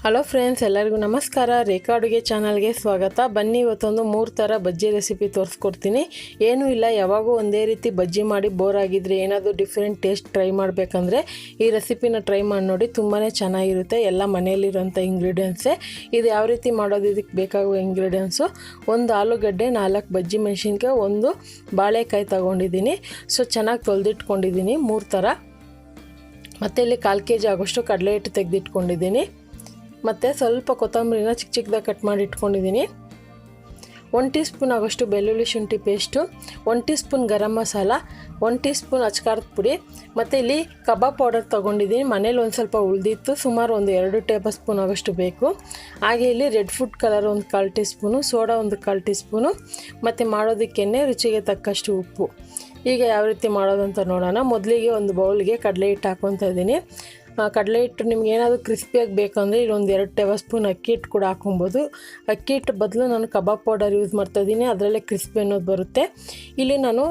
Hello friends, ಎಲ್ಲರಿಗೂ ನಮಸ್ಕಾರ. ರೇಖಾ ಅಡುಗೆ ಚಾನಲ್ಗೆ ಸ್ವಾಗತ. ಬನ್ನಿ, ಇವತ್ತೊಂದು 3 ಥರ ಬಜ್ಜಿ ರೆಸಿಪಿ ತೋರಿಸ್ಕೊಡ್ತೀನಿ. ಏನೂ ಇಲ್ಲ, ಯಾವಾಗೂ ಒಂದೇ ರೀತಿ ಬಜ್ಜಿ ಮಾಡಿ ಬೋರ್ ಆಗಿದ್ರೆ ಏನಾದರೂ ಡಿಫ್ರೆಂಟ್ ಟೇಸ್ಟ್ ಟ್ರೈ ಮಾಡಬೇಕಂದ್ರೆ ಈ ರೆಸಿಪಿನ ಟ್ರೈ ಮಾಡಿ ನೋಡಿ. ತುಂಬಾ ಚೆನ್ನಾಗಿರುತ್ತೆ. ಎಲ್ಲ ಮನೆಯಲ್ಲಿರೋಂಥ ಇಂಗ್ರೀಡಿಯೆಂಟ್ಸೇ. ಇದು ಯಾವ ರೀತಿ ಮಾಡೋದು, ಇದಕ್ಕೆ ಬೇಕಾಗುವ ಇಂಗ್ರೀಡಿಯೆಂಟ್ಸು: ಒಂದು ಆಲೂಗಡ್ಡೆ, 4 ಬಜ್ಜಿ ಮೆಣಸಿನ್ಕಾಯಿ, ಒಂದು ಬಾಳೆಕಾಯಿ ತೊಗೊಂಡಿದ್ದೀನಿ. ಸೊ ಚೆನ್ನಾಗಿ ತೊಳೆದಿಟ್ಕೊಂಡಿದ್ದೀನಿ 3 ಥರ. ಮತ್ತು ಇಲ್ಲಿ 1/4 kg ಆಗೋಷ್ಟು ಕಡಲೆ ಹಿಟ್ಟು ತೆಗೆದಿಟ್ಕೊಂಡಿದ್ದೀನಿ. ಮತ್ತು ಸ್ವಲ್ಪ ಕೊತ್ತಂಬರಿನ ಚಿಕ್ಕ ಚಿಕ್ಕದಾಗಿ ಕಟ್ ಮಾಡಿ ಇಟ್ಕೊಂಡಿದ್ದೀನಿ. 1 ಟೀ ಸ್ಪೂನ್ ಆಗೋಷ್ಟು ಬೆಳ್ಳುಳ್ಳಿ ಶುಂಠಿ paste, 1 tea spoon garam masala, 1 tea spoon ಅಚ್ಕಾರದ ಪುಡಿ, ಮತ್ತು ಇಲ್ಲಿ ಕಬಾಬ್ ಪೌಡರ್ ತೊಗೊಂಡಿದ್ದೀನಿ. ಮನೇಲಿ ಒಂದು ಸ್ವಲ್ಪ ಉಳಿದಿತ್ತು, ಸುಮಾರು ಒಂದು 2 ಟೇಬಲ್ ಸ್ಪೂನ್ ಆಗೋಷ್ಟು ಬೇಕು. ಹಾಗೆ ಇಲ್ಲಿ ರೆಡ್ ಫುಡ್ ಕಲರ್ ಒಂದು 1/4 ಟೀ ಸ್ಪೂನು, ಸೋಡಾ ಒಂದು 1/4 ಟೀ ಸ್ಪೂನು, ಮತ್ತು ಮಾಡೋದಕ್ಕೆ ರುಚಿಗೆ ತಕ್ಕಷ್ಟು ಉಪ್ಪು. ಈಗ ಯಾವ ರೀತಿ ಮಾಡೋದಂತ ನೋಡೋಣ. ಮೊದಲಿಗೆ ಒಂದು ಬೌಲ್ಗೆ ಕಡಲೆ ಹಿಟ್ಟು ಹಾಕ್ಕೊತಾ ಇದ್ದೀನಿ. ಕಡಲೆ ಹಿಟ್ಟು ನಿಮ್ಗೆ ಏನಾದರೂ ಕ್ರಿಸ್ಪಿಯಾಗಿ ಬೇಕಂದರೆ ಇಲ್ಲೊಂದು 2 ಟೇಬಲ್ ಸ್ಪೂನ್ ಅಕ್ಕಿ ಹಿಟ್ಟು ಕೂಡ ಹಾಕೊಬೋದು. ಅಕ್ಕಿ ಹಿಟ್ಟು ಬದಲು ನಾನು ಕಬಾಬ್ ಪೌಡರ್ ಯೂಸ್ ಮಾಡ್ತಾಯಿದ್ದೀನಿ, ಅದರಲ್ಲೇ ಕ್ರಿಸ್ಪಿ ಅನ್ನೋದು ಬರುತ್ತೆ. ಇಲ್ಲಿ ನಾನು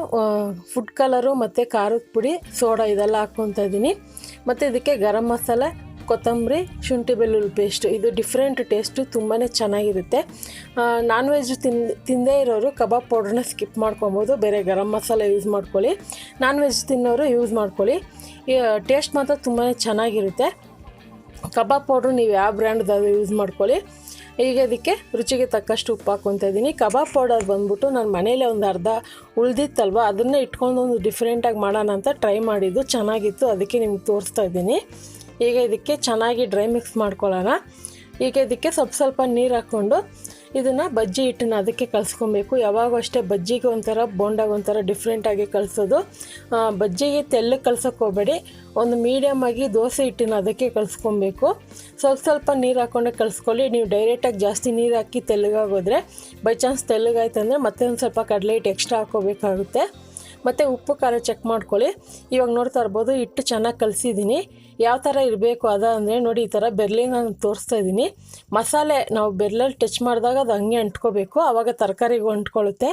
ಫುಡ್ ಕಲರು ಮತ್ತು ಖಾರದ ಪುಡಿ, ಸೋಡಾ ಇದೆಲ್ಲ ಹಾಕ್ಕೊತಾ ಇದ್ದೀನಿ. ಮತ್ತು ಇದಕ್ಕೆ ಗರಂ ಮಸಾಲ, ಕೊತ್ತಂಬರಿ, ಶುಂಠಿ ಬೆಳ್ಳುಳ್ಳಿ ಪೇಸ್ಟು. ಇದು ಡಿಫ್ರೆಂಟ್ ಟೇಸ್ಟು, ತುಂಬಾ ಚೆನ್ನಾಗಿರುತ್ತೆ. ನಾನ್ ವೆಜ್ ತಿಂದೇ ಇರೋರು ಕಬಾಬ್ ಪೌಡ್ರನ್ನ ಸ್ಕಿಪ್ ಮಾಡ್ಕೊಬೋದು, ಬೇರೆ ಗರಂ ಮಸಾಲ ಯೂಸ್ ಮಾಡ್ಕೊಳ್ಳಿ. ನಾನ್ ವೆಜ್ ತಿನ್ನೋರು ಯೂಸ್ ಮಾಡ್ಕೊಳ್ಳಿ. ಟೇಸ್ಟ್ ಮಾತ್ರ ತುಂಬಾ ಚೆನ್ನಾಗಿರುತ್ತೆ. ಕಬಾಬ್ ಪೌಡ್ರು ನೀವು ಯಾವ ಬ್ರ್ಯಾಂಡ್ದಾದ್ರು ಯೂಸ್ ಮಾಡ್ಕೊಳ್ಳಿ. ಈಗ ಇದಕ್ಕೆ ರುಚಿಗೆ ತಕ್ಕಷ್ಟು ಉಪ್ಪು ಹಾಕ್ಕೊತಾ ಇದ್ದೀನಿ. ಕಬಾಬ್ ಪೌಡರ್ ಬಂದ್ಬಿಟ್ಟು ನಾನು ಮನೇಲೆ ಒಂದು ಅರ್ಧ ಉಳಿದಿತ್ತಲ್ವ, ಅದನ್ನೇ ಇಟ್ಕೊಂಡು ಒಂದು ಡಿಫ್ರೆಂಟಾಗಿ ಮಾಡೋಣ ಅಂತ ಟ್ರೈ ಮಾಡಿದ್ದು, ಚೆನ್ನಾಗಿತ್ತು, ಅದಕ್ಕೆ ನಿಮ್ಗೆ ತೋರಿಸ್ತಾ ಇದ್ದೀನಿ. ಈಗ ಇದಕ್ಕೆ ಚೆನ್ನಾಗಿ ಡ್ರೈ ಮಿಕ್ಸ್ ಮಾಡ್ಕೊಳ್ಳೋಣ. ಈಗ ಇದಕ್ಕೆ ಸ್ವಲ್ಪ ನೀರು ಹಾಕ್ಕೊಂಡು ಇದನ್ನು ಬಜ್ಜಿ ಹಿಟ್ಟನ್ನ ಅದಕ್ಕೆ ಕಲಿಸ್ಕೊಬೇಕು. ಯಾವಾಗೂ ಅಷ್ಟೇ ಬಜ್ಜಿಗೆ ಒಂಥರ, ಬೋಂಡಾಗ ಒಂಥರ ಡಿಫ್ರೆಂಟಾಗಿ ಕಲಿಸೋದು. ಬಜ್ಜಿಗೆ ತೆಳ್ಳಗೆ ಕಲ್ಸೋಕ್ಕೆ ಹೋಗಬೇಡಿ, ಒಂದು ಮೀಡಿಯಮಾಗಿ ದೋಸೆ ಹಿಟ್ಟನ್ನ ಅದಕ್ಕೆ ಕಲಿಸ್ಕೊಬೇಕು. ಸ್ವಲ್ಪ ನೀರು ಹಾಕ್ಕೊಂಡೆ ಕಲಿಸ್ಕೊಳ್ಳಿ. ನೀವು ಡೈರೆಕ್ಟಾಗಿ ಜಾಸ್ತಿ ನೀರು ಹಾಕಿ ತೆಳ್ಳಗಾಗೋದ್ರೆ, ಬೈ ಚಾನ್ಸ್ ತೆಳ್ಳಗಾಯ್ತಂದರೆ ಮತ್ತೆ ಒಂದು ಸ್ವಲ್ಪ ಕಡಲೆ ಹಿಟ್ಟು ಎಕ್ಸ್ಟ್ರಾ ಹಾಕ್ಕೋಬೇಕಾಗುತ್ತೆ. ಮತ್ತು ಉಪ್ಪು ಖಾರ ಚೆಕ್ ಮಾಡ್ಕೊಳ್ಳಿ. ಇವಾಗ ನೋಡ್ತಾ ಇರ್ಬೋದು, ಹಿಟ್ಟು ಚೆನ್ನಾಗಿ ಕಲಿಸಿದ್ದೀನಿ. ಯಾವ ಥರ ಇರಬೇಕು ಅಂದರೆ ನೋಡಿ, ಈ ಥರ ಬೆರ್ಲಿ ನಾನು ತೋರಿಸ್ತಾ ಇದ್ದೀನಿ. ಮಸಾಲೆ ನಾವು ಬೆರ್ಲಲ್ಲಿ ಟಚ್ ಮಾಡಿದಾಗ ಅದು ಹಂಗೆ ಅಂಟ್ಕೋಬೇಕು, ಆವಾಗ ತರಕಾರಿಗೂ ಅಂಟ್ಕೊಳ್ಳುತ್ತೆ.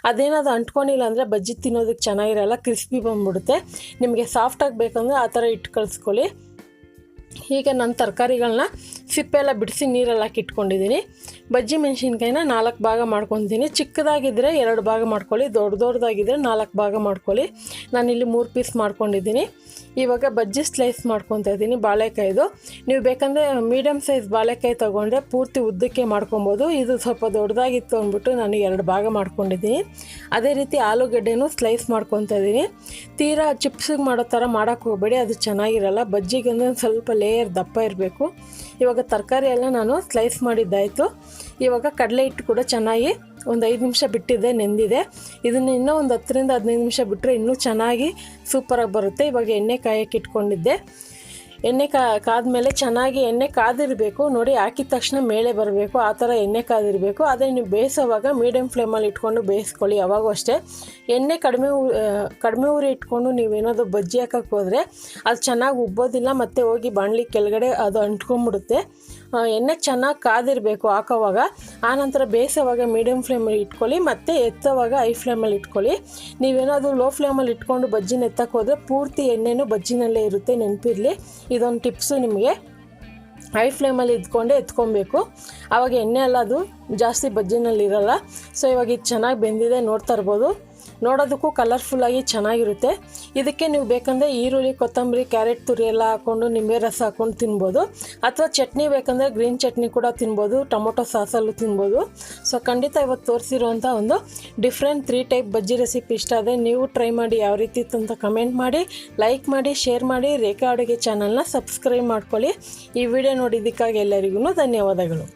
ಅದೇನಾದ್ರು ಅಂಟ್ಕೊಂಡಿಲ್ಲ ಅಂದರೆ ಬಜ್ಜಿ ತಿನ್ನೋದಕ್ಕೆ ಚೆನ್ನಾಗಿರಲ್ಲ, ಕ್ರಿಸ್ಪಿ ಬಂದ್ಬಿಡುತ್ತೆ. ನಿಮಗೆ ಸಾಫ್ಟಾಗಿ ಬೇಕಂದರೆ ಆ ಥರ ಹಿಟ್ಟು ಕಲಿಸ್ಕೊಳ್ಳಿ. ಈಗ ನಾನು ತರಕಾರಿಗಳನ್ನ ಸಿಪ್ಪೆಲ್ಲ ಬಿಡಿಸಿ ನೀರಲ್ಲಿ ಹಾಕಿ ಇಟ್ಕೊಂಡಿದ್ದೀನಿ. ಬಜ್ಜಿ ಮೆಣಸಿನ್ಕಾಯಿನ 4 ಭಾಗ ಮಾಡ್ಕೊತೀನಿ. ಚಿಕ್ಕದಾಗಿದ್ದರೆ 2 ಭಾಗ ಮಾಡ್ಕೊಳ್ಳಿ, ದೊಡ್ಡದಾಗಿದ್ದರೆ 4 ಭಾಗ ಮಾಡ್ಕೊಳ್ಳಿ. ನಾನಿಲ್ಲಿ 3 ಪೀಸ್ ಮಾಡ್ಕೊಂಡಿದ್ದೀನಿ. ಇವಾಗ ಬಜ್ಜಿ ಸ್ಲೈಸ್ ಮಾಡ್ಕೊತಾ ಇದ್ದೀನಿ ಬಾಳೆಕಾಯಿದು. ನೀವು ಬೇಕಂದರೆ ಮೀಡಿಯಮ್ ಸೈಜ್ ಬಾಳೆಕಾಯಿ ತೊಗೊಂಡ್ರೆ ಪೂರ್ತಿ ಉದ್ದಕ್ಕೆ ಮಾಡ್ಕೊಬೋದು. ಇದು ಸ್ವಲ್ಪ ದೊಡ್ಡದಾಗಿತ್ತು ಅಂದ್ಬಿಟ್ಟು ನಾನು 2 ಭಾಗ ಮಾಡ್ಕೊಂಡಿದ್ದೀನಿ. ಅದೇ ರೀತಿ ಆಲೂಗಡ್ಡೆನೂ ಸ್ಲೈಸ್ ಮಾಡ್ಕೊತಾ ಇದ್ದೀನಿ. ತೀರಾ ಚಿಪ್ಸಿಗೆ ಮಾಡೋ ಥರ ಮಾಡೋಕ್ಕೆ ಹೋಗಬೇಡಿ, ಅದು ಚೆನ್ನಾಗಿರಲ್ಲ. ಬಜ್ಜಿಗೆ ಅಂದರೆ ಸ್ವಲ್ಪ ಲೇಯರ್ ದಪ್ಪ ಇರಬೇಕು. ಇವಾಗ ತರಕಾರಿ ಎಲ್ಲ ನಾನು ಸ್ಲೈಸ್ ಮಾಡಿದ್ದಾಯಿತು. ಇವಾಗ ಕಡಲೆ ಹಿಟ್ಟು ಕೂಡ ಚೆನ್ನಾಗಿ ಒಂದು 5 ನಿಮಿಷ ಬಿಟ್ಟಿದ್ದೆ, ನೆಂದಿದೆ. ಇದನ್ನು ಇನ್ನೂ ಒಂದು 10ರಿಂದ 15 ನಿಮಿಷ ಬಿಟ್ಟರೆ ಇನ್ನೂ ಚೆನ್ನಾಗಿ ಸೂಪರಾಗಿ ಬರುತ್ತೆ. ಇವಾಗ ಎಣ್ಣೆ ಕಾಯಕ್ಕೆ ಇಟ್ಕೊಂಡಿದ್ದೆ. ಎಣ್ಣೆ ಕಾದ್ಮೇಲೆ ಚೆನ್ನಾಗಿ ಎಣ್ಣೆ ಕಾದಿರಬೇಕು ನೋಡಿ, ಹಾಕಿದ ತಕ್ಷಣ ಮೇಲೆ ಬರಬೇಕು, ಆ ಥರ ಎಣ್ಣೆ ಕಾದಿರಬೇಕು. ಅದೇ ನೀವು ಬೇಯಿಸೋವಾಗ ಮೀಡಿಯಮ್ ಫ್ಲೇಮಲ್ಲಿ ಇಟ್ಕೊಂಡು ಬೇಯಿಸ್ಕೊಳ್ಳಿ. ಯಾವಾಗೂ ಅಷ್ಟೇ ಎಣ್ಣೆ ಕಡಿಮೆ ಉರಿ ಇಟ್ಕೊಂಡು ನೀವೇನಾದರೂ ಬಜ್ಜಿ ಹಾಕೋಕ್ಕೆ ಹೋದರೆ ಅದು ಚೆನ್ನಾಗಿ ಉಬ್ಬೋದಿಲ್ಲ, ಮತ್ತು ಹೋಗಿ ಬಾಣಲಿ ಕೆಳಗಡೆ ಅದು ಅಂಟ್ಕೊಂಡ್ಬಿಡುತ್ತೆ. ಎಣ್ಣೆ ಚೆನ್ನಾಗಿ ಕಾದಿರಬೇಕು ಹಾಕೋವಾಗ. ಆನಂತರ ಬೇಯಿಸೋವಾಗ ಮೀಡಿಯಮ್ ಫ್ಲೇಮಲ್ಲಿ ಇಟ್ಕೊಳ್ಳಿ, ಮತ್ತು ಎತ್ತೋವಾಗ ಹೈ ಫ್ಲೇಮಲ್ಲಿ ಇಟ್ಕೊಳ್ಳಿ. ನೀವೇನಾದರೂ ಲೋ ಫ್ಲೇಮಲ್ಲಿ ಇಟ್ಕೊಂಡು ಬಜ್ಜಿನ ಎತ್ತಕ್ಕೆ ಹೋದರೆ ಪೂರ್ತಿ ಎಣ್ಣೆನೂ ಬಜ್ಜಿನಲ್ಲೇ ಇರುತ್ತೆ, ನೆನಪಿರಲಿ. ಇದೊಂದು ಟಿಪ್ಸು ನಿಮಗೆ. ಹೈ ಫ್ಲೇಮಲ್ಲಿ ಇದ್ಕೊಂಡೆ ಎತ್ಕೊಬೇಕು, ಆವಾಗ ಎಣ್ಣೆ ಎಲ್ಲ ಅದು ಜಾಸ್ತಿ ಬಜ್ಜಿನಲ್ಲಿ ಇರೋಲ್ಲ. ಸೊ ಇವಾಗ ಇದು ಚೆನ್ನಾಗಿ ಬೆಂದಿದೆ, ನೋಡ್ತಾ ಇರ್ಬೋದು. ನೋಡೋದಕ್ಕೂ ಕಲರ್ಫುಲ್ಲಾಗಿ ಚೆನ್ನಾಗಿರುತ್ತೆ. ಇದಕ್ಕೆ ನೀವು ಬೇಕಂದರೆ ಈರುಳ್ಳಿ, ಕೊತ್ತಂಬರಿ, ಕ್ಯಾರೆಟ್ ತುರಿ ಎಲ್ಲ ಹಾಕ್ಕೊಂಡು ನಿಂಬೆ ರಸ ಹಾಕ್ಕೊಂಡು ತಿನ್ಬೋದು. ಅಥವಾ ಚಟ್ನಿ ಬೇಕಂದರೆ ಗ್ರೀನ್ ಚಟ್ನಿ ಕೂಡ ತಿನ್ಬೋದು, ಟೊಮೊಟೊ ಸಾಸಲ್ಲೂ ತಿನ್ಬೋದು. ಸೊ ಖಂಡಿತ ಇವತ್ತು ತೋರಿಸಿರುವಂಥ ಒಂದು ಡಿಫ್ರೆಂಟ್ 3 ಟೈಪ್ ಬಜ್ಜಿ ರೆಸಿಪಿ ಇಷ್ಟ ಆದರೆ ನೀವು ಟ್ರೈ ಮಾಡಿ. ಯಾವ ರೀತಿ ಇತ್ತು ಅಂತ ಕಮೆಂಟ್ ಮಾಡಿ, ಲೈಕ್ ಮಾಡಿ, ಶೇರ್ ಮಾಡಿ. ರೇಖಾ ಅಡುಗೆ ಚಾನಲ್ನ ಸಬ್ಸ್ಕ್ರೈಬ್ ಮಾಡ್ಕೊಳ್ಳಿ. ಈ ವಿಡಿಯೋ ನೋಡಿದ್ದಕ್ಕಾಗಿ ಎಲ್ಲರಿಗೂ ಧನ್ಯವಾದಗಳು.